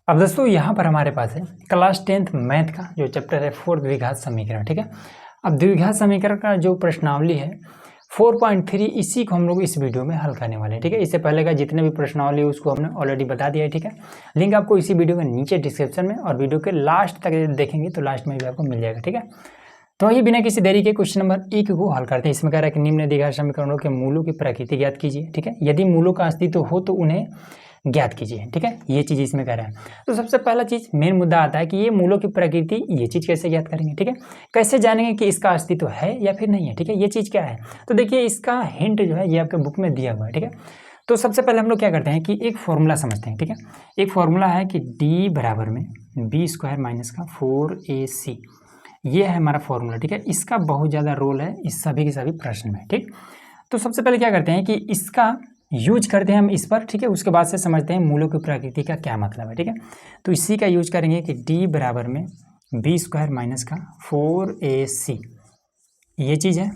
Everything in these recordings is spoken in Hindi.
अब दोस्तों यहाँ पर हमारे पास है क्लास 10th मैथ का जो चैप्टर है 4 द्विघात समीकरण। ठीक है, अब द्विघात समीकरण का जो प्रश्नावली है 4.3 इसी को हम लोग इस वीडियो में हल करने वाले हैं। ठीक है, इससे पहले का जितने भी प्रश्नावली है उसको हमने ऑलरेडी बता दिया है। ठीक है, लिंक आपको इसी वीडियो के नीचे डिस्क्रिप्शन में और वीडियो के लास्ट तक देखेंगे तो लास्ट में भी आपको मिल जाएगा। ठीक है, तो आइए बिना किसी देरी के क्वेश्चन नंबर 1 को हल करते हैं। इसमें कह रहा है कि निम्न द्विघात समीकरणों के मूलों की प्रकृति ज्ञात कीजिए। ठीक है, यदि मूलों का अस्तित्व हो तो उन्हें ज्ञात कीजिए। ठीक है, ये चीज़ इसमें कह रहा है। तो सबसे पहला चीज़ मेन मुद्दा आता है कि ये मूलों की प्रकृति, ये चीज़ कैसे ज्ञात करेंगे। ठीक है, कैसे जानेंगे कि इसका अस्तित्व है या फिर नहीं है। ठीक है, ये चीज़ क्या है, तो देखिए इसका हिंट जो है ये आपके बुक में दिया हुआ है। ठीक है, तो सबसे पहले हम लोग क्या करते हैं कि एक फॉर्मूला समझते हैं। ठीक है, एक फॉर्मूला है कि d बराबर में b² माइनस का 4ac, ये है हमारा फॉर्मूला। ठीक है, इसका बहुत ज़्यादा रोल है इस सभी के सभी प्रश्न में। ठीक, तो सबसे पहले क्या करते हैं कि इसका यूज करते हैं हम इस पर। ठीक है, उसके बाद से समझते हैं मूलों की प्रकृति का क्या मतलब है। ठीक है, तो इसी का यूज करेंगे कि d बराबर में b² माइनस का 4ac, ये चीज़ है।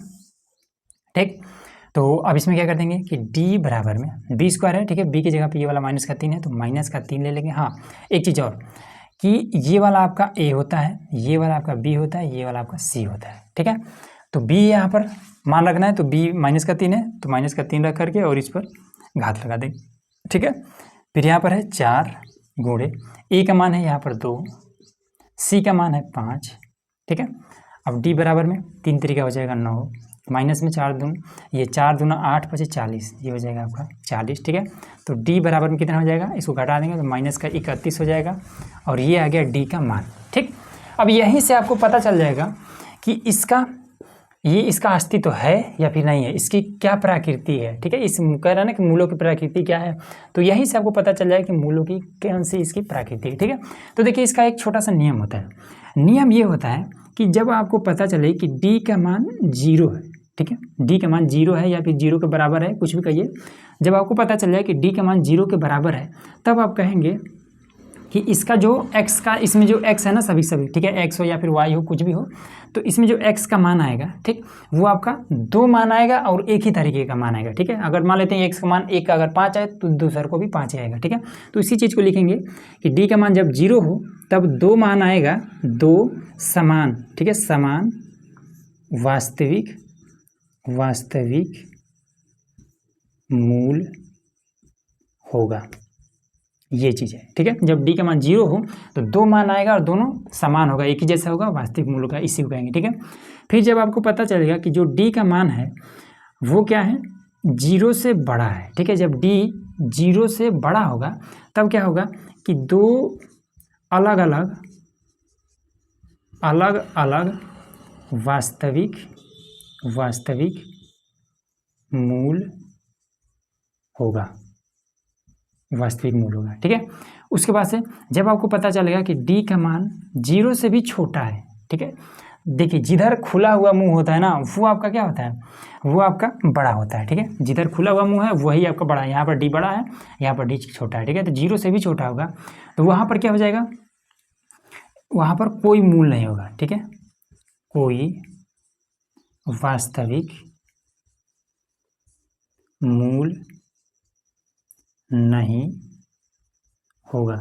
ठीक, तो अब इसमें क्या कर देंगे कि d बराबर में b² है। ठीक है, b की जगह पे ये वाला माइनस का 3 है तो माइनस का 3 ले लेंगे। हाँ, एक चीज़ और कि ये वाला आपका a होता है, ये वाला आपका b होता है, ये वाला आपका c होता है। ठीक है, तो b यहाँ पर मान रखना है तो b माइनस का 3 है तो माइनस का 3 रख करके और इस पर घात लगा देंगे। ठीक है, फिर यहाँ पर है 4 गुणे a का मान है यहाँ पर 2, c का मान है 5। ठीक है, अब d बराबर में 3 तरीका हो जाएगा 9, माइनस में 4 दून, ये 4 दूना 8 + 40, ये हो जाएगा आपका 40। ठीक है, तो d बराबर में कितना हो जाएगा, इसको घटा देंगे तो माइनस का 31 हो जाएगा और ये आ गया d का मान। ठीक, अब यहीं से आपको पता चल जाएगा कि इसका अस्तित्व है या फिर नहीं है, इसकी क्या प्रकृति है। ठीक है, इस कह रहा है ना कि मूलों की प्रकृति क्या है, तो यहीं से आपको पता चल जाएगा कि मूलों की कौन सी इसकी प्रकृति है। ठीक है, तो देखिए इसका एक छोटा सा नियम होता है। नियम ये होता है कि जब आपको पता चले कि d का मान 0 है, ठीक है, d का मान 0 है या फिर 0 के बराबर है, कुछ भी कहिए, जब आपको पता चल जाए कि d का मान 0 के बराबर है तब आप कहेंगे कि इसका जो x का, इसमें जो x है ना सभी, ठीक है, x हो या फिर y हो कुछ भी हो, तो इसमें जो x का मान आएगा, ठीक, वो आपका 2 मान आएगा और एक ही तरीके का मान आएगा। ठीक है, अगर मान लेते हैं x का मान 1 का अगर 5 आए तो दूसरे को भी 5 ही आएगा। ठीक है, तो इसी चीज़ को लिखेंगे कि d का मान जब 0 हो तब 2 मान आएगा, 2 समान, ठीक है, समान वास्तविक मूल होगा, ये चीज़ है। ठीक है, जब d का मान 0 हो तो 2 मान आएगा और दोनों समान होगा, एक ही जैसा होगा, वास्तविक मूल होगा, इसी को कहेंगे। ठीक है, फिर जब आपको पता चलेगा कि जो d का मान है वो क्या है, 0 से बड़ा है। ठीक है, जब d 0 से बड़ा होगा तब क्या होगा कि 2 अलग अलग वास्तविक मूल होगा, वास्तविक मूल होगा। ठीक है, उसके बाद से जब आपको पता चलेगा कि d का मान 0 से भी छोटा है, ठीक है, देखिए जिधर खुला हुआ मुंह होता है ना वो आपका क्या होता है, वो आपका बड़ा होता है। ठीक है, जिधर खुला हुआ मुंह है वही आपका बड़ा है, यहाँ पर d बड़ा है, यहाँ पर d छोटा है। ठीक है, तो 0 से भी छोटा होगा तो वहाँ पर क्या हो जाएगा, वहाँ पर कोई मूल नहीं होगा। ठीक है, कोई वास्तविक मूल नहीं होगा।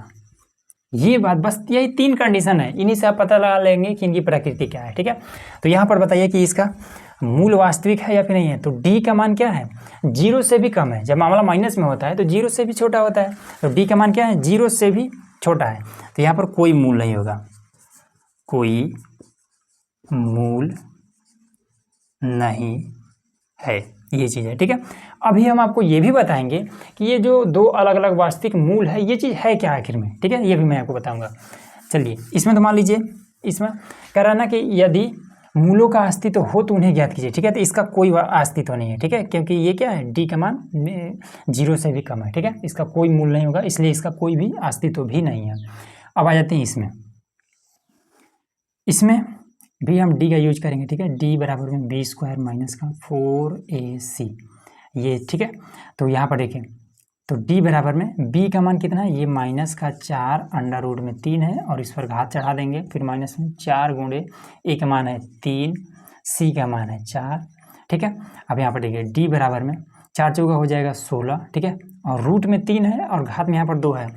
ये बात, बस यही 3 कंडीशन है, इन्हीं से आप पता लगा लेंगे कि इनकी प्रकृति क्या है। ठीक है, तो यहाँ पर बताइए कि इसका मूल वास्तविक है या फिर नहीं है। तो d का मान क्या है, 0 से भी कम है, जब मामला माइनस में होता है तो 0 से भी छोटा होता है, तो d का मान क्या है, 0 से भी छोटा है, तो यहाँ पर कोई मूल नहीं होगा, कोई मूल नहीं है, ये चीज़ है। ठीक है, अभी हम आपको ये भी बताएंगे कि ये जो 2 अलग अलग वास्तविक मूल है ये चीज़ है क्या आखिर में। ठीक है, ये भी मैं आपको बताऊंगा। चलिए, इसमें तो मान लीजिए, इसमें कह रहा है ना कि यदि मूलों का अस्तित्व हो तो उन्हें ज्ञात कीजिए। ठीक है, तो इसका कोई अस्तित्व नहीं है। ठीक है, क्योंकि ये क्या है, d का मान 0 से भी कम है। ठीक है, इसका कोई मूल नहीं होगा, इसलिए इसका कोई भी अस्तित्व भी नहीं है। अब आ जाते हैं इसमें भी हम d का यूज करेंगे। ठीक है, d बराबर में b² माइनस का 4ac, ये ठीक है, तो यहाँ पर देखिए, तो d बराबर में b का मान कितना है, ये माइनस का 4 अंडर रूट में 3 है और इस पर घात चढ़ा देंगे, फिर माइनस में 4 गुणे a का मान है 3, c का मान है 4। ठीक है, अब यहाँ पर देखिए d बराबर में 4 चौका हो जाएगा 16। ठीक है, और रूट में 3 है और घात में यहाँ पर 2 है,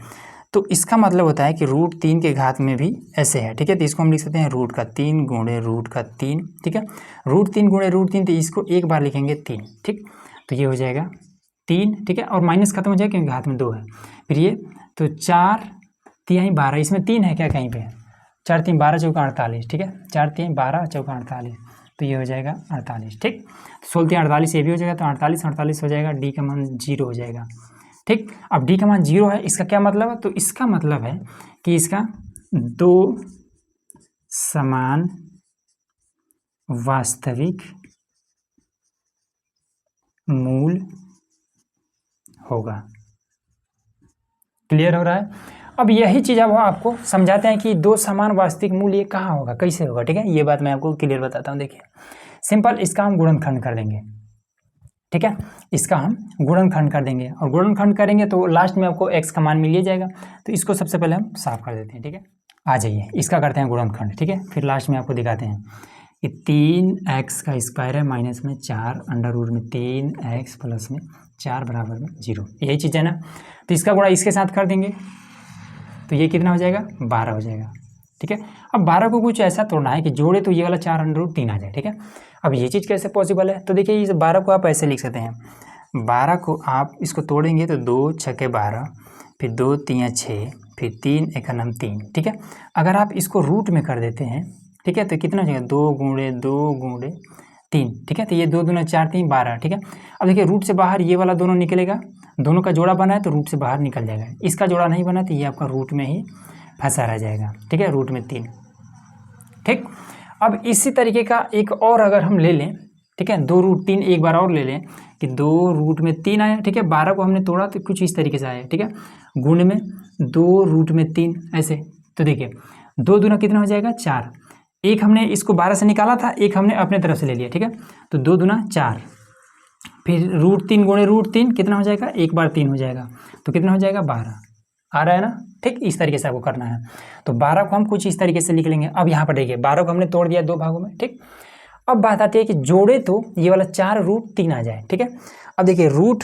तो इसका मतलब होता है कि √3 के घात में भी ऐसे है, ठीक है। तो इसको हम लिख सकते हैं √3 गुणे √3, ठीक है। √3 गुणे √3, तो इसको एक बार लिखेंगे 3, ठीक। तो ये हो जाएगा 3, ठीक है। और माइनस खत्म हो जाएगा क्योंकि घात में 2 है। फिर ये तो 4 3 12, इसमें 3 है क्या कहीं पे? 4 3 12 चौका 48, ठीक है। 4 3 12 चौका 48, तो ये हो जाएगा 48, ठीक। 16 3 48, ये भी हो जाएगा, तो 48 हो जाएगा। डी का मान 0 हो जाएगा, ठीक। अब डी का मान 0 है, इसका क्या मतलब है? तो इसका मतलब है कि इसका 2 समान वास्तविक मूल होगा। क्लियर हो रहा है? अब यही चीज़ अब आपको समझाते हैं कि 2 समान वास्तविक मूल ये कहाँ होगा, कैसे होगा, ठीक है। ये बात मैं आपको क्लियर बताता हूँ। देखिए सिंपल, इसका हम गुणनखंड कर देंगे, ठीक है। इसका हम गुणनखंड कर देंगे, और गुणनखंड करेंगे तो लास्ट में आपको x का मान मिल जाएगा। तो इसको सबसे पहले हम साफ कर देते हैं, ठीक है। आ जाइए, इसका करते हैं गुणनखंड, ठीक है। फिर लास्ट में आपको दिखाते हैं कि 3x का स्क्वायर है माइनस में 4 अंडर रूट में 3x प्लस में 4 बराबर में 0, यही चीज़ है ना। तो इसका गुणा इसके साथ कर देंगे, तो ये कितना हो जाएगा? 12 हो जाएगा, ठीक है। अब 12 को कुछ ऐसा तोड़ना है कि जोड़े तो ये वाला 4 अंडर रूट 3 आ जाए, ठीक है। अब ये चीज़ कैसे पॉसिबल है? तो देखिए इस 12 को आप ऐसे लिख सकते हैं, 12 को आप इसको तोड़ेंगे तो 2 6 12, फिर 2 3 6, फिर 3 1 3, ठीक है। अगर आप इसको रूट में कर देते हैं, ठीक है, तो कितना हो जाएगा? 2 गुणे 2 गुणे 3, ठीक है। तो ये 2 दूना 4 3 12, ठीक है। अब देखिए रूट से बाहर ये वाला दोनों निकलेगा, दोनों का जोड़ा बना है तो रूट से बाहर निकल जाएगा। इसका जोड़ा नहीं बना तो ये आपका रूट में ही फंसा रह जाएगा, ठीक है, रूट में 3, ठीक। अब इसी तरीके का एक और अगर हम ले लें, ठीक है, 2√3 एक बार और ले लें कि 2 रूट में 3 आया, ठीक है। 12 को हमने तोड़ा तो कुछ इस तरीके से आया, ठीक है, गुण में 2 रूट में 3 ऐसे। तो देखिए 2 दूना कितना हो जाएगा? 4। एक हमने इसको 12 से निकाला था, एक हमने अपने तरफ से ले लिया, ठीक है। तो 2 दूना 4, फिर √3 गुणे √3 कितना हो जाएगा? एक बार 3 हो जाएगा, तो कितना हो जाएगा? 12 आ रहा है ना, ठीक। इस तरीके से आपको करना है। तो 12 को हम कुछ इस तरीके से लिख लेंगे। अब यहाँ पर देखिए 12 को हमने तोड़ दिया 2 भागों में, ठीक। अब बात आती है कि जोड़े तो ये वाला 4 √3 आ जाए, ठीक है। अब देखिए रूट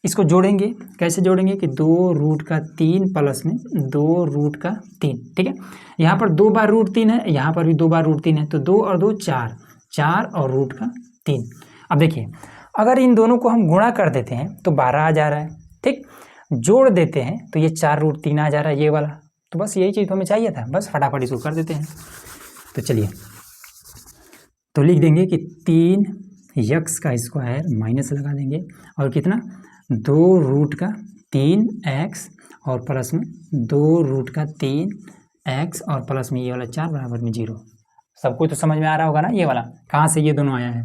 इसको जोड़ेंगे, कैसे जोड़ेंगे कि 2 रूट का 3 प्लस में 2 रूट का 3, ठीक है। यहाँ पर 2 बार √3 है, यहाँ पर भी 2 बार √3 है, तो 2 और 2 4, 4 और रूट का 3। अब देखिए अगर इन दोनों को हम गुणा कर देते हैं तो 12 आ जा रहा है, ठीक। जोड़ देते हैं तो ये 4 √3 आ जा रहा है ये वाला। तो बस यही चीज़ हमें चाहिए था, बस फटाफट इसको कर देते हैं। तो चलिए, तो लिख देंगे कि 3x का स्क्वायर माइनस लगा देंगे, और कितना? 2 रूट का 3x और प्लस में 2 रूट का 3x और प्लस में ये वाला 4 बराबर में 0। सबको तो समझ में आ रहा होगा ना ये वाला कहाँ से ये दोनों आया है।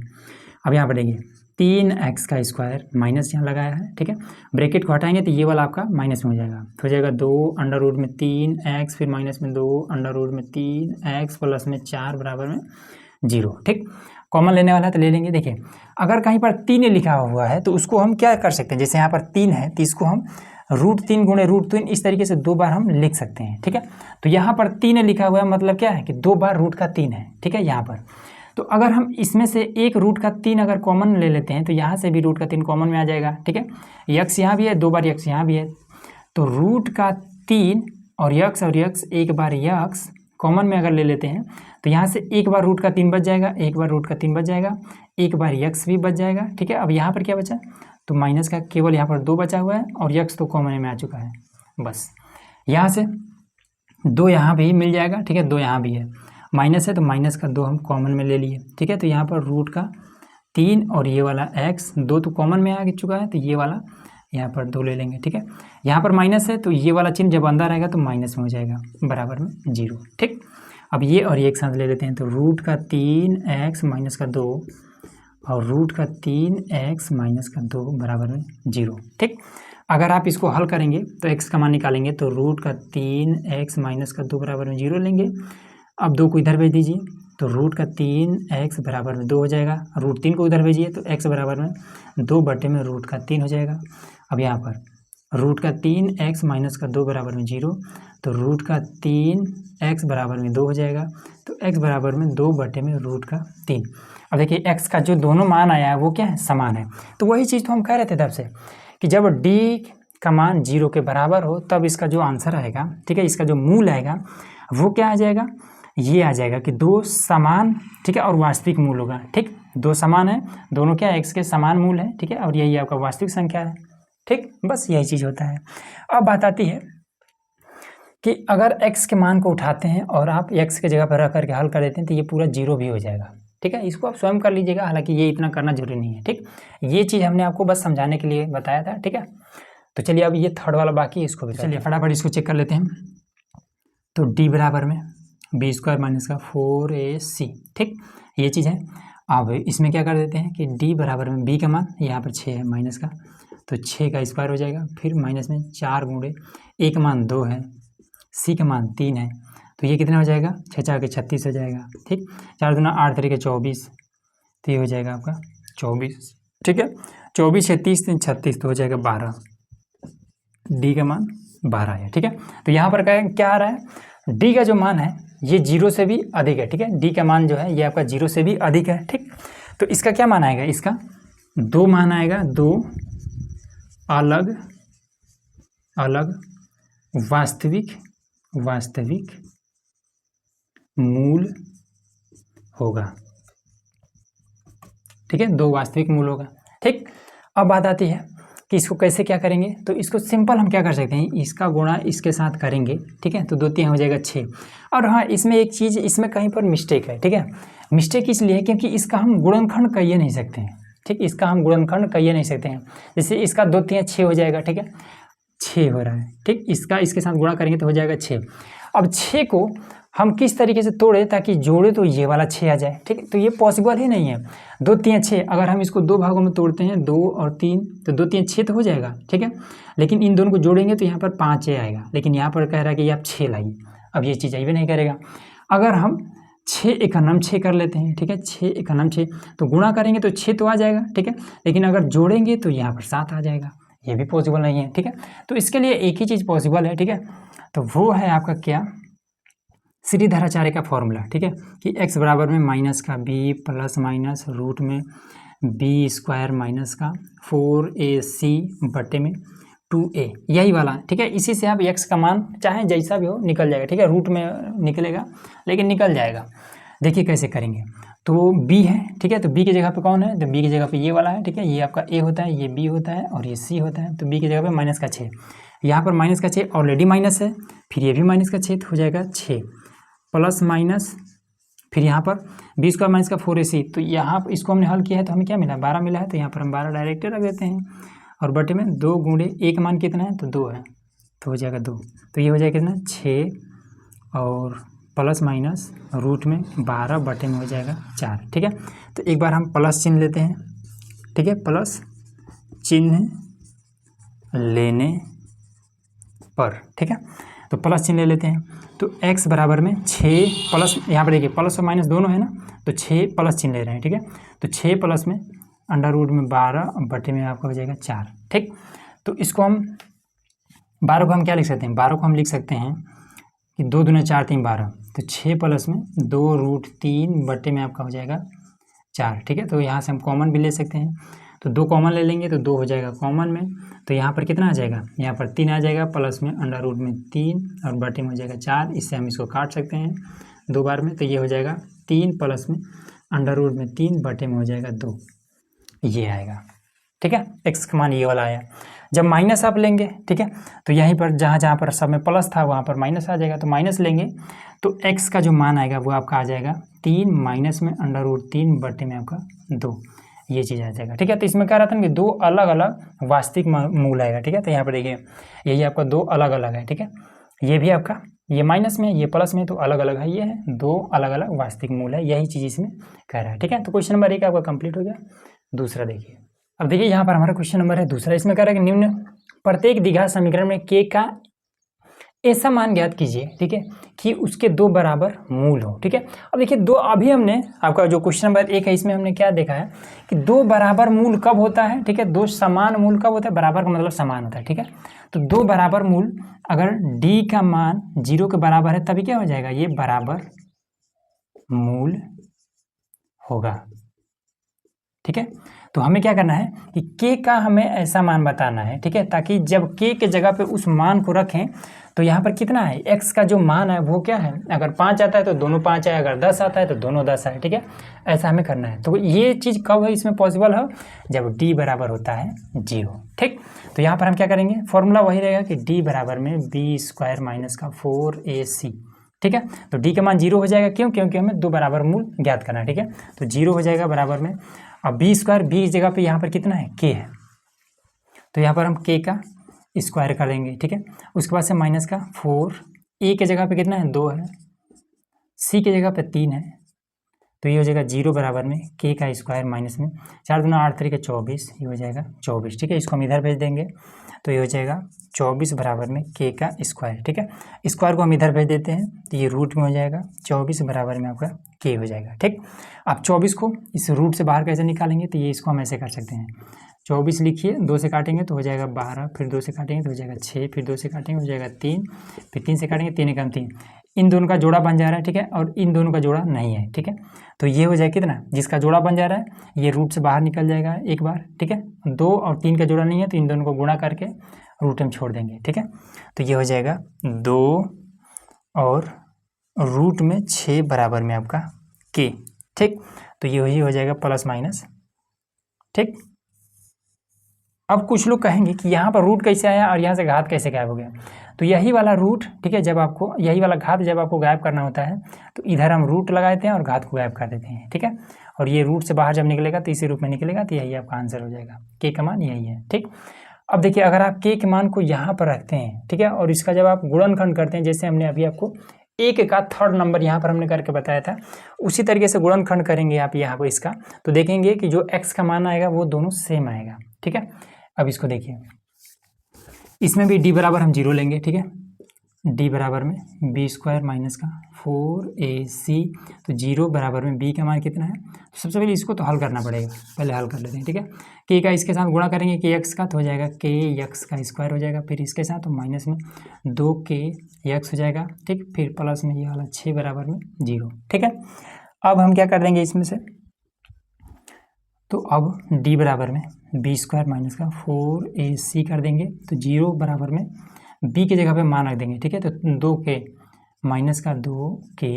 अब यहाँ पर देखिए 3x का स्क्वायर माइनस यहाँ लगाया है, ठीक है। ब्रैकेट को हटाएंगे तो ये वाला आपका माइनस में हो जाएगा, तो हो जाएगा 2 अंडर रूट में 3x, फिर माइनस में 2 अंडर रूट में 3x प्लस में 4 बराबर में 0, ठीक। कॉमन लेने वाला है तो ले लेंगे। देखिए अगर कहीं पर 3 लिखा हुआ है तो उसको हम क्या कर सकते हैं, जैसे यहाँ पर 3 है तो इसको हम √3 गुणे √3 इस तरीके से 2 बार हम लिख सकते हैं, ठीक है। तो यहाँ पर 3 लिखा हुआ है, मतलब क्या है कि 2 बार रूट का 3 है, ठीक है। यहाँ पर तो अगर हम इसमें से एक रूट का 3 अगर कॉमन ले लेते हैं तो यहाँ से भी रूट का 3 कॉमन में आ जाएगा, ठीक है। यक्स यहाँ भी है, 2 बार यक्स यहाँ भी है, तो रूट का 3 और यक्स एक बार यक्स कॉमन में अगर ले लेते हैं तो यहाँ से एक बार रूट का 3 बच जाएगा, एक बार रूट का 3 बच जाएगा, एक बार यक्स भी बच जाएगा, ठीक है। अब यहाँ पर क्या बचा? तो माइनस का केवल यहाँ पर 2 बचा हुआ है, और यक्स तो कॉमन में आ चुका है। बस यहाँ से 2 यहाँ भी मिल जाएगा, ठीक है, 2 यहाँ भी है, माइनस है तो माइनस का 2 हम कॉमन में ले लिए, ठीक है। तो यहाँ पर रूट का 3 और ये वाला x 2 तो कॉमन में आ चुका है, तो ये वाला यहाँ पर 2 ले लेंगे, ठीक है। यहाँ पर माइनस है तो ये वाला चिन्ह जब अंदर आएगा तो माइनस में हो जाएगा, बराबर में 0, ठीक। अब ये और ये एक साथ ले लेते हैं, तो रूट का 3x माइनस का 2 और रूट का 3x माइनस का 2 बराबर में 0, ठीक। अगर आप इसको हल करेंगे तो x का मान निकालेंगे तो रूट का 3x माइनस का 2 बराबर में 0 लेंगे। अब 2 को इधर भेज दीजिए तो रूट का 3x बराबर में 2 हो जाएगा, √3 को इधर भेजिए तो x बराबर में 2 बटे में रूट का 3 हो जाएगा। अब यहाँ पर रूट का 3x माइनस का 2 बराबर में 0, तो रूट का 3x बराबर में 2 हो जाएगा, तो x बराबर में 2 बटे में रूट का 3। अब देखिए x का जो दोनों मान आया है वो क्या है? समान है। तो वही चीज़ तो हम कह रहे थे तब से कि जब d का मान 0 के बराबर हो तब इसका जो आंसर आएगा, ठीक है, इसका जो मूल आएगा वो क्या आ जाएगा, ये आ जाएगा कि दो समान, ठीक है, और वास्तविक मूल होगा। ठीक, दो समान है, दोनों क्या x के समान मूल है, ठीक है, और यही आपका वास्तविक संख्या है। ठीक, बस यही चीज़ होता है। अब बात आती है कि अगर x के मान को उठाते हैं और आप x के जगह पर रख करके हल कर देते हैं तो ये पूरा 0 भी हो जाएगा। ठीक है, इसको आप स्वयं कर लीजिएगा, हालांकि ये इतना करना जरूरी नहीं है। ठीक, ये चीज़ हमने आपको बस समझाने के लिए बताया था। ठीक है, तो चलिए अब ये थर्ड वाला बाकी है, इसको भी चलिए फटाफट इसको चेक कर लेते हैं। तो d बराबर में b² माइनस का 4ac, ठीक, ये चीज़ है। अब इसमें क्या कर देते हैं कि d बराबर में b का मान यहाँ पर 6 है माइनस का, तो 6 का स्क्वायर हो जाएगा, फिर माइनस में 4 गुणे a का मान 2 है, c का मान 3 है, तो ये कितना हो जाएगा, 6 4 के 36 हो जाएगा। ठीक, 4 दूना 8 3 के 24, तो ये हो जाएगा आपका 24। ठीक है, 24 है 30 36, तो हो जाएगा 12, डी का मान 12 है। ठीक है, तो यहाँ पर क्या आ रहा है, डी का जो मान है ये 0 से भी अधिक है। ठीक है, डी का मान जो है ये आपका 0 से भी अधिक है। ठीक, तो इसका क्या मान आएगा, इसका 2 मान आएगा, 2 अलग अलग वास्तविक मूल होगा। ठीक है, 2 वास्तविक मूल होगा। ठीक, अब बात आती है कि इसको कैसे क्या करेंगे, तो इसको सिंपल हम क्या कर सकते हैं, इसका गुणा इसके साथ करेंगे। ठीक है, तो 2 3 हो जाएगा 6। और हाँ, इसमें एक चीज़, इसमें कहीं पर मिस्टेक है। ठीक है, मिस्टेक इसलिए क्योंकि इसका हम गुणनखंड कहिए नहीं सकते हैं। ठीक, इसका हम गुणनखंड कहिए नहीं सकते हैं, जैसे इसका 2 3 6 हो जाएगा। ठीक है, 6 हो रहा है। ठीक, इसका इसके साथ गुणा करेंगे तो हो जाएगा 6। अब 6 को हम किस तरीके से तोड़े ताकि जोड़े तो ये वाला 6 आ जाए। ठीक, तो ये पॉसिबल ही नहीं है। 2 3 6, अगर हम इसको 2 भागों में तोड़ते हैं, 2 और 3, तो 2 3 6 तो हो जाएगा। ठीक है, लेकिन इन दोनों को जोड़ेंगे तो यहाँ पर 5 आएगा, लेकिन यहाँ पर कह रहा है कि आप 6 लाइए। अब ये चीज़ भी नहीं करेगा। अगर हम 6 एकनम 6 कर लेते हैं, ठीक है, 6 एकनम 6, तो गुणा करेंगे तो 6 तो आ जाएगा। ठीक है, लेकिन अगर जोड़ेंगे तो यहाँ पर 7 आ जाएगा, ये भी पॉसिबल नहीं है। ठीक है, तो इसके लिए एक ही चीज़ पॉसिबल है। ठीक है, तो वो है आपका क्या, श्रीधराचार्य का फॉर्मूला। ठीक है, कि x बराबर में माइनस का b प्लस माइनस रूट में b² माइनस का 4ac बटे में 2a, यही वाला। ठीक है, इसी से आप x का मान चाहे जैसा भी हो निकल जाएगा। ठीक है, रूट में निकलेगा लेकिन निकल जाएगा। देखिए कैसे करेंगे, तो b है। ठीक है, तो b की जगह पे कौन है, तो b की जगह पे ये वाला है। ठीक है, ये आपका a होता है, ये b होता है और ये c होता है। तो b की जगह पे माइनस का 6, यहाँ पर माइनस का 6 ऑलरेडी माइनस है, फिर ये भी माइनस का 6, तो हो जाएगा 6 प्लस माइनस, फिर यहाँ पर b² माइनस का 4ac, तो यहाँ पर इसको हमने हल किया है तो हमें क्या मिला, 12 मिला है, तो यहाँ पर हम 12 डायरेक्ट रख देते हैं। और बटे में 2 गुणे एक मान कितना है, तो 2 है, तो हो जाएगा 2, तो ये हो जाएगा कितना 6 और प्लस माइनस रूट में 12 बटे में हो जाएगा 4। ठीक है, तो एक बार हम प्लस चिन्ह लेते हैं। ठीक है, प्लस चिन्ह लेने पर, ठीक है, तो प्लस चिन्ह ले लेते हैं। तो x बराबर में 6 प्लस, यहाँ पर देखिए प्लस और माइनस दोनों है ना, तो 6 प्लस चिन्ह ले रहे हैं। ठीक है, तो 6 प्लस में अंडर रूट में 12 बटे में आपका हो जाएगा 4। ठीक, तो इसको हम 12 को हम क्या लिख सकते हैं, 12 को हम लिख सकते हैं कि 2 दूना 4 3 12, तो 6 प्लस में 2 रूट 3 बटे में आपका हो जाएगा 4। ठीक है, तो यहाँ से हम कॉमन भी ले सकते हैं, तो 2 कॉमन ले लेंगे तो 2 हो जाएगा कॉमन में, तो यहाँ पर कितना आ जाएगा, यहाँ पर 3 आ जाएगा, प्लस में अंडर रूट में 3 और बटे में हो जाएगा 4। इससे हम इसको काट सकते हैं 2 बार में, तो ये हो जाएगा 3 प्लस में अंडर रूट में 3 बटे में हो जाएगा 2, ये आएगा। ठीक है, x का मान ये वाला आया। जब माइनस आप लेंगे, ठीक है, तो यहीं पर जहाँ जहाँ पर सब में प्लस था वहाँ पर माइनस आ जाएगा, तो माइनस लेंगे तो x का जो मान आएगा वो आपका आ जाएगा 3 माइनस में अंडर रूट 3 बटे में आपका 2, ये चीज़ आ जाएगा। ठीक है, तो इसमें क्या रहता है कि 2 अलग अलग वास्तविक मूल आएगा। ठीक है, तो यहाँ पर देखिए यही आपका 2 अलग अलग है। ठीक है, ये भी आपका, ये माइनस में ये प्लस में, तो अलग अलग है, ये है 2 अलग अलग वास्तविक मूल है, यही चीज़ इसमें कह रहा है। ठीक है, तो क्वेश्चन नंबर 1 आपका कंप्लीट हो गया। दूसरा देखिए, अब देखिए यहाँ पर हमारा क्वेश्चन नंबर है दूसरा, इसमें कह रहा है कि निम्न प्रत्येक द्विघात समीकरण में k का ऐसा मान ज्ञात कीजिए, ठीक है, कि उसके 2 बराबर मूल हो। ठीक है, अब देखिए 2, अभी हमने आपका जो क्वेश्चन नंबर 1 है इसमें हमने क्या देखा है कि 2 बराबर मूल कब होता है। ठीक है, 2 समान मूल कब होता है, बराबर का मतलब समान होता है। ठीक है, तो 2 बराबर मूल अगर d का मान 0 के बराबर है तभी क्या हो जाएगा, ये बराबर मूल होगा। ठीक है। तो हमें क्या करना है कि k का हमें ऐसा मान बताना है, ठीक है, ताकि जब k के जगह पे उस मान को रखें तो यहाँ पर कितना है, x का जो मान है वो क्या है, अगर 5 आता है तो दोनों 5 है, अगर 10 आता है तो दोनों 10 है, ठीक है। ऐसा हमें करना है। तो ये चीज़ कब है इसमें पॉसिबल है, जब d बराबर होता है 0, ठीक। तो यहाँ पर हम क्या करेंगे, फॉर्मूला वही रहेगा कि d बराबर में b² माइनस का 4ac, ठीक है। तो d का मान 0 हो जाएगा, क्यों, क्योंकि हमें दो बराबर मूल ज्ञात करना है, ठीक है। तो 0 हो जाएगा बराबर में, अब b² b की जगह पे यहाँ पर कितना है, k है, तो यहाँ पर हम k का स्क्वायर कर देंगे, ठीक है। उसके बाद से माइनस का 4, a के जगह पे कितना है, 2 है, c के जगह पे 3 है, तो ये हो जाएगा 0 बराबर में k का स्क्वायर माइनस में 4 दूना 8 तरीके 24, ये हो जाएगा 24, ठीक है। इसको हम इधर भेज देंगे तो ये हो जाएगा 24 बराबर में k का स्क्वायर, ठीक है। स्क्वायर को हम इधर भेज देते हैं तो ये रूट में हो जाएगा 24 बराबर में आपका k हो जाएगा, ठीक। अब 24 को इस रूट से बाहर कैसे निकालेंगे, तो ये इसको हम ऐसे कर सकते हैं, 24 लिखिए, 2 से काटेंगे तो हो जाएगा 12, फिर 2 से काटेंगे तो हो जाएगा 6, फिर 2 से काटेंगे हो जाएगा 3, फिर 3 से काटेंगे 3 एकम 3, इन दोनों का जोड़ा बन जा रहा है, ठीक है, और इन दोनों का जोड़ा नहीं है, ठीक है। तो ये हो जाएगा कितना, जिसका जोड़ा बन जा रहा है ये रूट से बाहर निकल जाएगा एक बार, ठीक है। 2 और 3 का जोड़ा नहीं है तो इन दोनों को गुणा करके रूट में छोड़ देंगे, ठीक है। तो ये हो जाएगा 2 और रूट में 6 बराबर में आपका k, ठीक। तो ये हो जाएगा प्लस माइनस, ठीक। अब कुछ लोग कहेंगे कि यहाँ पर रूट कैसे आया और यहाँ से घात कैसे गायब हो गया, तो यही वाला रूट, ठीक है, जब आपको यही वाला घात जब आपको गायब करना होता है तो इधर हम रूट लगा देते हैं और घात को गायब कर देते हैं, ठीक है। और ये रूट से बाहर जब निकलेगा तो इसी रूप में निकलेगा, तो यही आपका आंसर हो जाएगा, k का मान यही है, ठीक। अब देखिए अगर आप k के मान को यहाँ पर रखते हैं, ठीक है, और इसका जब आप गुणनखंड करते हैं, जैसे हमने अभी आपको एक का थर्ड नंबर यहाँ पर हमने करके बताया था, उसी तरीके से गुणनखंड करेंगे आप यहाँ पर इसका, तो देखेंगे कि जो x का मान आएगा वो दोनों सेम आएगा, ठीक है। अब इसको देखिए, इसमें भी d बराबर हम 0 लेंगे, ठीक है, d बराबर में b² माइनस का 4ac, तो 0 बराबर में b का मान कितना है, तो सबसे पहले इसको तो हल करना पड़ेगा, पहले हल कर लेते हैं, ठीक है। k का इसके साथ गुणा करेंगे kx का तो हो जाएगा kx का स्क्वायर हो जाएगा, फिर इसके साथ तो माइनस में 2kx हो जाएगा, ठीक, फिर प्लस में ये वाला 6 बराबर में 0, ठीक है। अब हम क्या कर देंगे इसमें से, तो अब d बराबर में b² माइनस का 4ac कर देंगे, तो 0 बराबर में b की जगह पे मान रख देंगे, ठीक है। तो 2k माइनस का 2k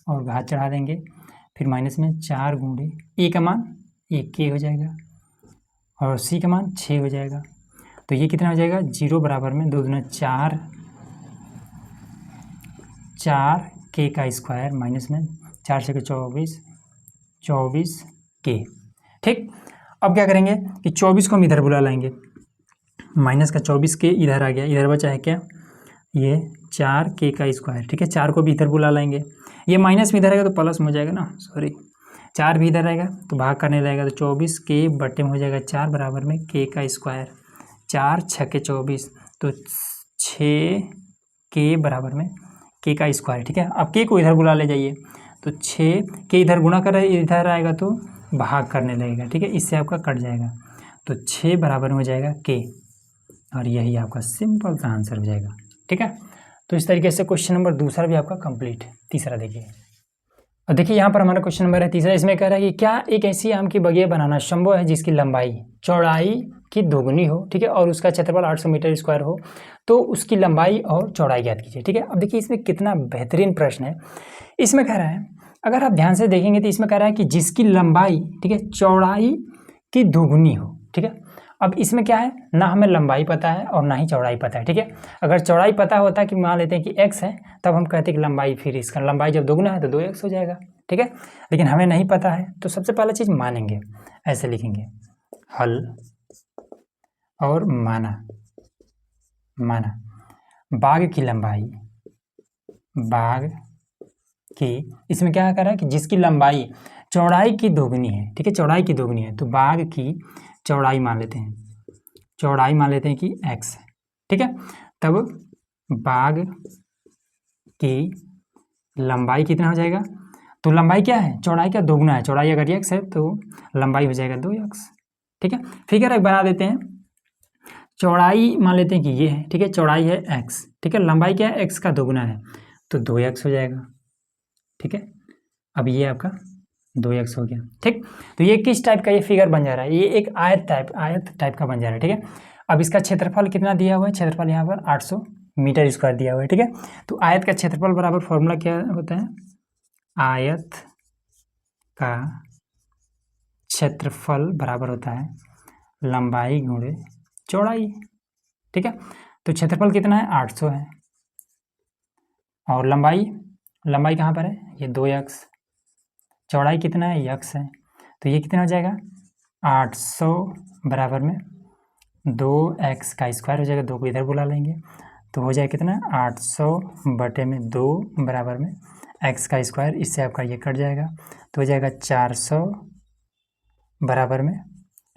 और घात चढ़ा देंगे, फिर माइनस में 4 गुणे a का मान 1k हो जाएगा और c का मान 6 हो जाएगा, तो ये कितना हो जाएगा, 0 बराबर में 2 दूना 4, 4k का स्क्वायर माइनस में 4 से 24, 24k, ठीक। अब क्या करेंगे कि 24 को हम इधर बुला लाएंगे, माइनस का 24k इधर आ गया, इधर बचा है क्या, ये 4k का स्क्वायर, ठीक है, 4 को भी इधर बुला लाएंगे, ये माइनस में इधर आएगा तो प्लस में हो जाएगा ना, सॉरी 4 भी इधर आएगा तो भाग करने लगेगा, तो 24k बटे में हो जाएगा 4 बराबर में k का स्क्वायर, 4 6 24, तो 6k बराबर में k का स्क्वायर, ठीक है। अब k को इधर बुला ले जाइए, तो 6k इधर गुणा कर रहे इधर आएगा तो भाग करने लगेगा, ठीक है, इससे आपका कट जाएगा, तो 6 बराबर में हो जाएगा k, और यही आपका सिंपल सा आंसर हो जाएगा, ठीक है। तो इस तरीके से क्वेश्चन नंबर दूसरा भी आपका कंप्लीट। तीसरा देखिए, और देखिए यहाँ पर हमारा क्वेश्चन नंबर है तीसरा, इसमें कह रहा है कि क्या एक ऐसी आम की बगिया बनाना संभव है जिसकी लंबाई चौड़ाई की दोगुनी हो, ठीक है, और उसका क्षेत्रफल 800 मीटर स्क्वायर हो, तो उसकी लंबाई और चौड़ाई ज्ञात कीजिए, ठीक है। अब देखिए इसमें कितना बेहतरीन प्रश्न है, इसमें कह रहा है, अगर आप ध्यान से देखेंगे तो इसमें कह रहा है कि जिसकी लंबाई, ठीक है, चौड़ाई की दोगुनी हो, ठीक है। अब इसमें क्या है, ना हमें लंबाई पता है और ना ही चौड़ाई पता है, ठीक है। अगर चौड़ाई पता होता है कि मान लेते हैं कि x है, तब हम कहते हैं कि लंबाई, फिर इसका लंबाई जब दोगुना है तो 2x हो जाएगा, ठीक है। लेकिन हमें नहीं पता है, तो सबसे पहला चीज़ मानेंगे, ऐसे लिखेंगे, हल और माना, माना बाग की लंबाई, बाग की, इसमें क्या कर रहा है कि जिसकी लंबाई चौड़ाई की दोगुनी है, ठीक है, चौड़ाई की दोगुनी है, तो बाग की चौड़ाई मान लेते हैं, चौड़ाई मान लेते हैं कि x है, ठीक है। तब बाग की लंबाई कितना हो जाएगा, तो लंबाई क्या है, चौड़ाई का दोगुना है, चौड़ाई अगर x है तो लंबाई हो जाएगा 2x, ठीक है। फिगर एक बना देते हैं, चौड़ाई मान लेते हैं कि ये है, ठीक है, चौड़ाई है x, ठीक है, लंबाई क्या है, x का दोगुना है, तो 2x हो जाएगा, ठीक है। अब ये आपका 2x हो गया। ठीक, तो ये किस टाइप का ये फिगर बन जा रहा है, ये एक आयत टाइप का बन जा रहा है। ठीक है, अब इसका क्षेत्रफल कितना दिया हुआ है, क्षेत्रफल यहाँ पर 800 मीटर स्क्वायर दिया हुआ है। ठीक है, तो आयत का क्षेत्रफल बराबर फॉर्मूला क्या होता है, आयत का क्षेत्रफल बराबर होता है लंबाई गुणे चौड़ाई। ठीक है, तो क्षेत्रफल कितना है, 800 है, और लंबाई कहाँ पर है, ये 2x, चौड़ाई कितना है, x है, तो ये कितना हो जाएगा 800 बराबर में 2x का स्क्वायर हो जाएगा, 2 को इधर बुला लेंगे तो हो जाएगा कितना 800 बटे में 2 बराबर में x का स्क्वायर, इससे आपका ये कट जाएगा तो हो जाएगा 400 बराबर में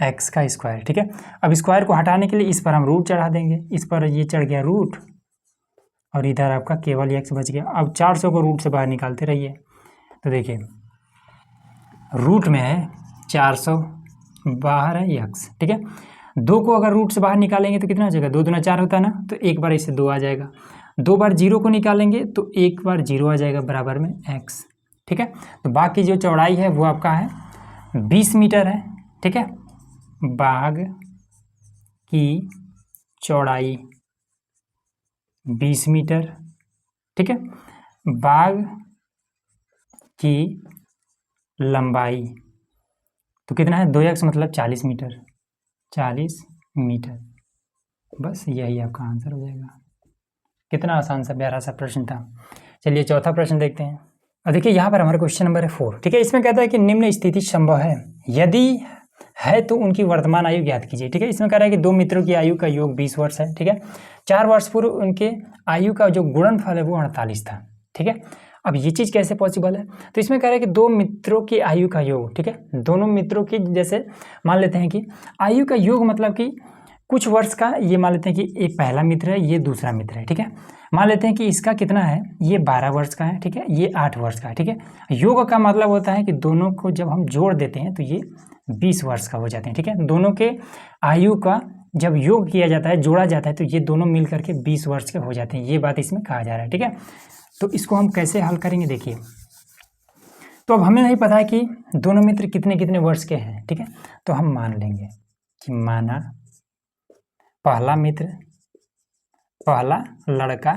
x का स्क्वायर। ठीक है, अब स्क्वायर को हटाने के लिए इस पर हम रूट चढ़ा देंगे, इस पर ये चढ़ गया रूट और इधर आपका केवल x बच गया। अब 400 को रूट से बाहर निकालते रहिए, तो देखिए रूट में है 400, बाहर है x। ठीक है, 2 को अगर रूट से बाहर निकालेंगे तो कितना हो जाएगा, 2 दूना 4 होता है ना, तो एक बार इससे 2 आ जाएगा, 2 बार 0 को निकालेंगे तो एक बार 0 आ जाएगा बराबर में x। ठीक है, तो बाकी जो चौड़ाई है वो आपका है 20 मीटर है। ठीक है, बाग की चौड़ाई 20 मीटर। ठीक है, बाग की लंबाई तो कितना है, 2x मतलब 40 मीटर, 40 मीटर। बस यही आपका आंसर हो जाएगा। कितना आसान सा प्यारा सा प्रश्न था। चलिए चौथा प्रश्न देखते हैं। और देखिए यहाँ पर हमारा क्वेश्चन नंबर है 4। ठीक है, इसमें कहता है कि निम्न स्थिति संभव है, यदि है तो उनकी वर्तमान आयु ज्ञात कीजिए। ठीक है, इसमें कह रहा है कि 2 मित्रों की आयु का योग 20 वर्ष है। ठीक है, 4 वर्ष पूर्व उनके आयु का जो गुणनफल है वो 48 था। ठीक है, अब ये चीज़ कैसे पॉसिबल है, तो इसमें कह रहा है कि 2 मित्रों की आयु का योग। ठीक है, दोनों मित्रों की जैसे मान लेते हैं कि आयु का योग मतलब कि कुछ वर्ष का, ये मान लेते हैं कि एक पहला मित्र है, ये दूसरा मित्र है। ठीक है, मान लेते हैं कि इसका कितना है, ये 12 वर्ष का है। ठीक है, ये 8 वर्ष का है। ठीक है, योग का मतलब होता है कि दोनों को जब हम जोड़ देते हैं तो ये 20 वर्ष का हो जाते हैं। ठीक है, दोनों के आयु का जब योग किया जाता है, जोड़ा जाता है, तो ये दोनों मिल करके 20 वर्ष के हो जाते हैं, ये बात इसमें कहा जा रहा है। ठीक है, तो इसको हम कैसे हल करेंगे, देखिए तो अब हमें नहीं पता है कि दोनों मित्र कितने कितने वर्ष के हैं। ठीक है, तो हम मान लेंगे कि माना पहला मित्र, पहला लड़का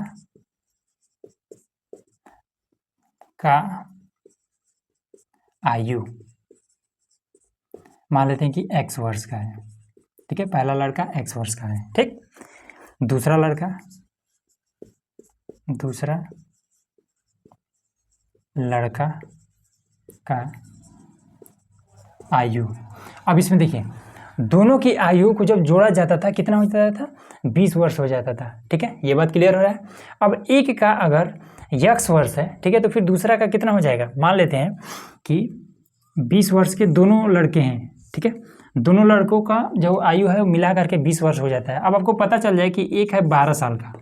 का आयु मान लेते हैं कि x वर्ष का है। ठीक है, पहला लड़का x वर्ष का है। ठीक, दूसरा लड़का का आयु, अब इसमें देखिए दोनों की आयु को जब जोड़ा जाता था कितना हो जाता था, 20 वर्ष हो जाता था। ठीक है, ये बात क्लियर हो रहा है। अब एक का अगर x वर्ष है, ठीक है, तो फिर दूसरा का कितना हो जाएगा, मान लेते हैं कि 20 वर्ष के दोनों लड़के हैं। ठीक है, दोनों लड़कों का जो आयु है वो मिला करके 20 वर्ष हो जाता है। अब आपको पता चल जाए कि एक है 12 साल का,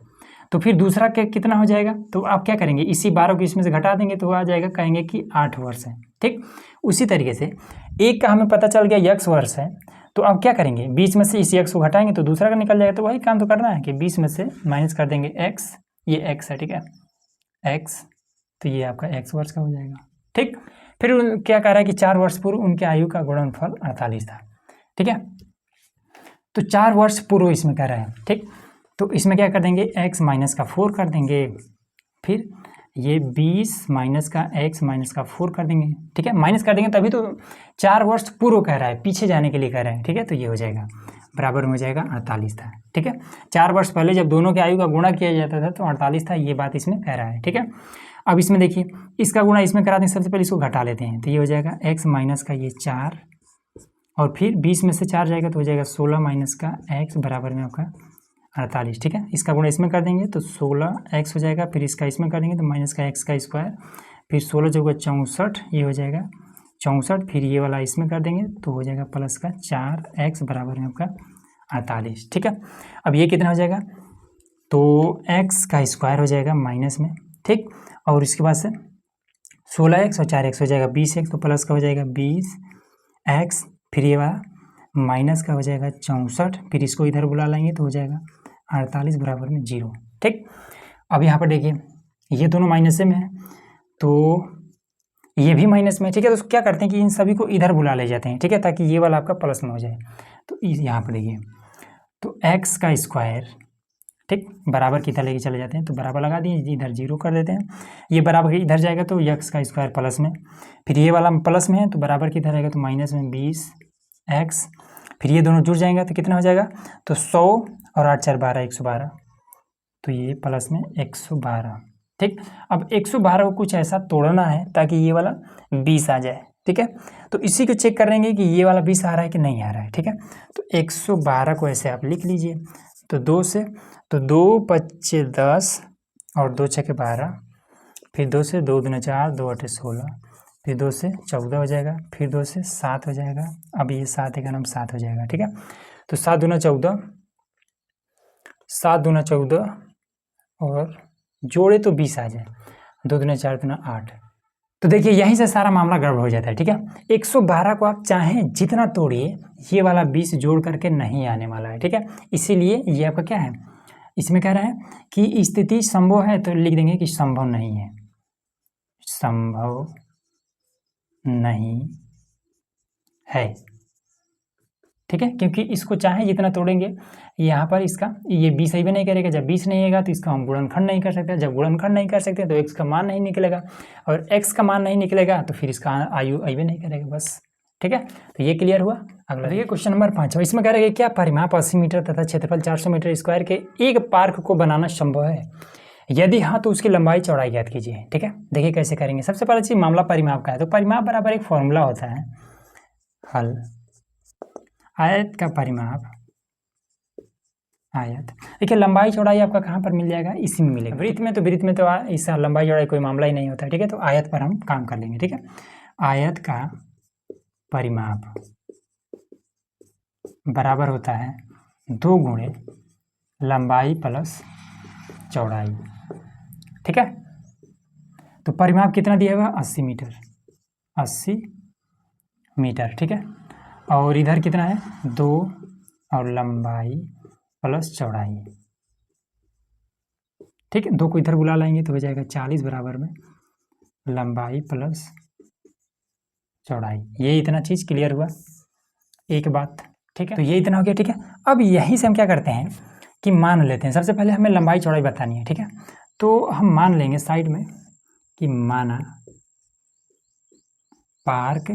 तो फिर दूसरा के कितना हो जाएगा, तो आप क्या करेंगे, इसी 12 को इसमें से घटा देंगे तो आ जाएगा, कहेंगे कि 8 वर्ष है। ठीक, उसी तरीके से एक का हमें पता चल गया x वर्ष है, तो अब क्या करेंगे, 20 में से इस x को घटाएंगे तो दूसरा का निकल जाएगा। तो वही काम तो करना है कि 20 में से माइनस कर देंगे x, ये x है। ठीक है, x, तो ये आपका x वर्ष का हो जाएगा। ठीक, फिर क्या कह रहा है कि 4 वर्ष पूर्व उनके आयु का गुणनफल 48 था। ठीक है, तो 4 वर्ष पूर्व इसमें कह रहा है। ठीक, तो इसमें क्या कर देंगे, x माइनस का 4 कर देंगे, फिर ये 20 माइनस का x माइनस का 4 कर देंगे। ठीक है, माइनस कर देंगे तभी तो 4 वर्ष पूर्व कह रहा है, पीछे जाने के लिए कह रहा है। ठीक है, तो ये हो जाएगा बराबर हो जाएगा 48 था। ठीक है, 4 वर्ष पहले जब दोनों की आयु का गुणा किया जाता था तो 48 था, ये बात इसमें कह रहा है। ठीक है, अब इसमें देखिए इसका गुणा इसमें करा दें, सबसे पहले इसको घटा लेते हैं, तो ये हो जाएगा x माइनस का ये 4 और फिर 20 में से 4 जाएगा तो हो जाएगा 16 माइनस का x बराबर में आपका 48। ठीक है, इसका गुणा इसमें कर देंगे तो 16x हो जाएगा, फिर इसका इसमें कर देंगे तो माइनस का x का स्क्वायर, फिर 16 जो होगा 64, ये हो जाएगा 64, फिर ये वाला इसमें कर देंगे तो हो जाएगा प्लस का 4x बराबर में आपका 48। ठीक है, अब ये कितना हो जाएगा, तो x का स्क्वायर हो जाएगा माइनस में। ठीक, और इसके बाद से 16x और 4x हो जाएगा 20x, तो प्लस का हो जाएगा 20x, फिर ये वाला माइनस का हो जाएगा 64, फिर इसको इधर बुला लेंगे तो हो जाएगा 48 बराबर में 0। ठीक, अब यहाँ पर देखिए ये दोनों माइनस में है तो ये भी माइनस में, ठीक है। तो क्या करते हैं कि इन सभी को इधर बुला ले जाते हैं, ठीक है, ताकि ये वाला आपका प्लस में हो जाए। तो यहाँ पर देखिए, तो एक्स का स्क्वायर, ठीक, बराबर की तरह लेके चले जाते हैं, तो बराबर लगा दिए, इधर 0 कर देते हैं, ये बराबर इधर जाएगा तो एक्स का स्क्वायर प्लस में, फिर ये वाला प्लस में है तो बराबर की तरह रहेगा तो माइनस में 20x, फिर ये दोनों जुड़ जाएंगे तो कितना हो जाएगा, तो 100 और 8 4 12 112, तो ये प्लस में 112, ठीक। अब 112 को कुछ ऐसा तोड़ना है ताकि ये वाला 20 आ जाए, ठीक है। तो इसी को चेक करेंगे कि ये वाला 20 आ रहा है कि नहीं आ रहा है, ठीक है। तो 112 को ऐसे आप लिख लीजिए, तो 2 से, तो 2 5 10 और 2 6 12, फिर 2 से 2 दूना 4, 2 8 16, फिर 2 से 14 हो जाएगा, फिर 2 से 7 हो जाएगा, अब ये 7 का नाम 7 हो जाएगा, ठीक है। तो 7 दूना 14, 7 दूना 14 और जोड़े तो 20 आ जाए, 2 दूना 4 दूना 8। तो देखिए यहीं से सारा मामला गड़बड़ हो जाता है, ठीक है। 112 को आप चाहें जितना तोड़िए, ये वाला 20 जोड़ करके नहीं आने वाला है, ठीक है। इसीलिए ये आपका क्या है, इसमें कह रहा है कि स्थिति संभव है, तो लिख देंगे कि संभव नहीं है, संभव नहीं है, ठीक है। क्योंकि इसको चाहे जितना तोड़ेंगे, यहाँ पर इसका ये 20 ही भी नहीं करेगा, जब 20 नहीं आएगा तो इसका हम गुणनखंड नहीं कर सकते, जब गुणनखंड नहीं कर सकते तो x का मान नहीं निकलेगा, और x का मान नहीं निकलेगा तो फिर इसका आयु भी नहीं करेगा, बस, ठीक है। तो ये क्लियर हुआ। अगला देखिए क्वेश्चन नंबर 5, इसमें कह रहे हैं क्या परिमाप 80 मीटर तथा क्षेत्रफल 400 मीटर स्क्वायर के एक पार्क को बनाना संभव है, यदि हाँ तो उसकी लंबाई चौड़ाई ज्ञात कीजिए, ठीक है। देखिए कैसे करेंगे। सबसे पहले चीज मामला परिमाप का है, तो परिमाप बराबर एक फॉर्मूला होता है, हल आयत का परिमाप, आयत। देखिए लंबाई चौड़ाई आपका कहाँ पर मिल जाएगा, इसी में मिलेगा। वृत्त में तो इस लंबाई चौड़ाई कोई मामला ही नहीं होता है, ठीक है। तो आयत पर हम काम कर लेंगे, ठीक है। आयत का परिमाप बराबर होता है 2 गुणे लंबाई प्लस चौड़ाई, ठीक है। तो परिमाप कितना दिया हुआ, 80 मीटर, 80 मीटर, ठीक है। और इधर कितना है, 2 और लंबाई प्लस चौड़ाई, ठीक है। 2 को इधर बुला लाएंगे तो हो जाएगा 40 बराबर में लंबाई प्लस चौड़ाई। ये इतना चीज़ क्लियर हुआ, एक बात, ठीक है। तो ये इतना हो गया, ठीक है। अब यहीं से हम क्या करते हैं कि मान लेते हैं, सबसे पहले हमें लंबाई चौड़ाई बतानी है, ठीक है। तो हम मान लेंगे साइड में कि माना पार्क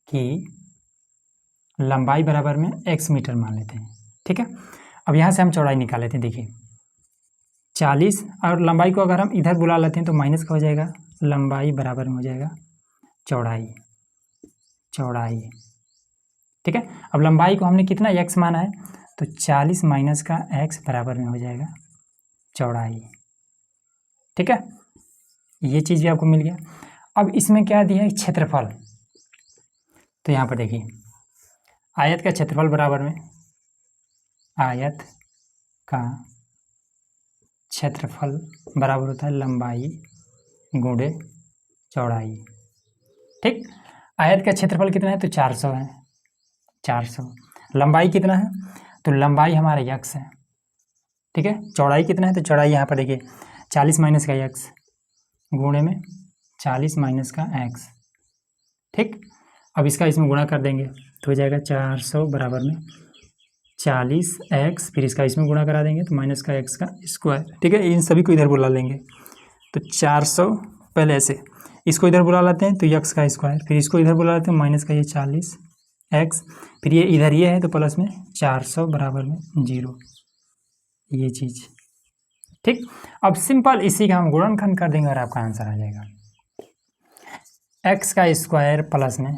की लंबाई बराबर में x मीटर मान लेते हैं, ठीक है। अब यहाँ से हम चौड़ाई निकाल लेते हैं, देखिए 40 और लंबाई को अगर हम इधर बुला लेते हैं तो माइनस का हो जाएगा, लंबाई बराबर में हो जाएगा चौड़ाई, चौड़ाई, ठीक है। अब लंबाई को हमने कितना x माना है, तो 40 माइनस का x बराबर में हो जाएगा चौड़ाई, ठीक है। ये चीज़ भी आपको मिल गया। अब इसमें क्या दिया है, क्षेत्रफल। तो यहाँ पर देखिए आयत का क्षेत्रफल बराबर में आयत का क्षेत्रफल बराबर होता है लंबाई गुणे चौड़ाई, ठीक। आयत का क्षेत्रफल कितना है, तो 400 है, 400। लंबाई कितना है, तो लंबाई हमारा x है, ठीक है। चौड़ाई कितना है, तो चौड़ाई यहाँ पर देखिए 40 माइनस का x गुणे में 40 माइनस का x, ठीक। अब इसका इसमें गुणा कर देंगे तो हो जाएगा 400 बराबर में 40x, फिर इसका इसमें गुणा करा देंगे तो माइनस का x का स्क्वायर, ठीक है। इन सभी को इधर बुला लेंगे तो 400, पहले ऐसे इसको इधर बुला लेते हैं तो x का स्क्वायर, फिर इसको इधर बुला लेते हैं माइनस का ये 40x, फिर ये इधर ये है तो प्लस में 400 बराबर में 0, ये चीज़, ठीक। अब सिंपल इसी का हम गुणनखंड कर देंगे और आपका आंसर आ जाएगा, x का स्क्वायर प्लस में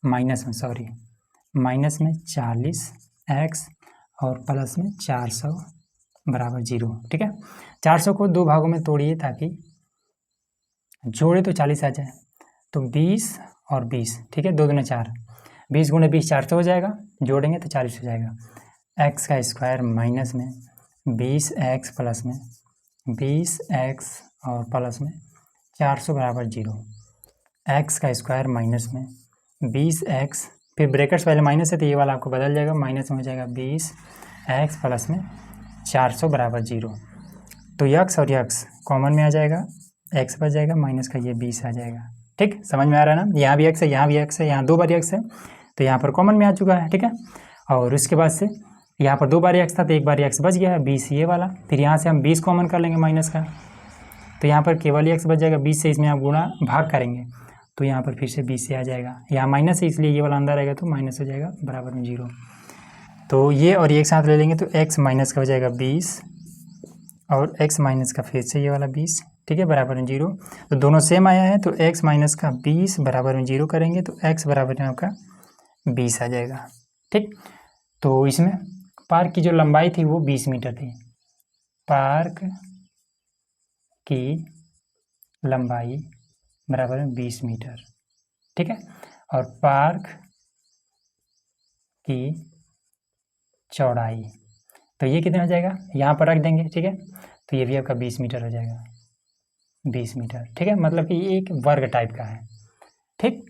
माइनस में 40x और प्लस में 400 बराबर 0, ठीक है। 400 को 2 भागों में तोड़िए ताकि जोड़े तो 40 आ जाए, तो 20 और 20, ठीक है। 2 दूना 4, 20 गुणे 20 400 हो जाएगा, जोड़ेंगे तो 40 हो जाएगा। x का स्क्वायर माइनस में 20x प्लस में 20x और प्लस में 400 बराबर 0, x का स्क्वायर माइनस में 20x, फिर ब्रैकेट्स पहले माइनस है तो ये वाला आपको बदल जाएगा, माइनस में हो जाएगा 20x प्लस में 400 बराबर 0। तो x और x कॉमन में आ जाएगा, एक्स बच जाएगा, माइनस का ये 20 आ जाएगा। ठीक, समझ में आ रहा है ना। यहाँ भी एक्स है, यहाँ भी एक्स है, यहाँ 2 बार एक्स है, तो यहाँ पर कॉमन में आ चुका है। ठीक है, और उसके बाद से यहाँ पर 2 बार एक्स था तो 1 बार एक्स बच गया है, 20 ये वाला। फिर यहाँ से हम 20 कॉमन कर लेंगे माइनस का, तो यहाँ पर केवल एक्स बच जाएगा। 20 से इसमें आप गुणा भाग करेंगे तो यहाँ पर फिर से 20 से आ जाएगा। यहाँ माइनस है इसलिए ये वाला अंदर आएगा तो माइनस हो जाएगा, बराबर में 0। तो ये और ये एक साथ ले लेंगे तो एक्स माइनस का हो जाएगा 20 और एक्स माइनस का फिर से ये वाला 20। ठीक है, बराबर में 0। तो दोनों सेम आया है तो एक्स माइनस का 20 बराबर में 0 करेंगे तो एक्स बराबर में आपका 20 आ जाएगा। ठीक, तो इसमें पार्क की जो लंबाई थी वो 20 मीटर थी। पार्क की लंबाई बराबर में 20 मीटर। ठीक है, और पार्क की चौड़ाई, तो ये कितना हो जाएगा, यहाँ पर रख देंगे। ठीक है, तो ये भी आपका 20 मीटर हो जाएगा, 20 मीटर। ठीक है, मतलब कि ये एक वर्ग टाइप का है। ठीक,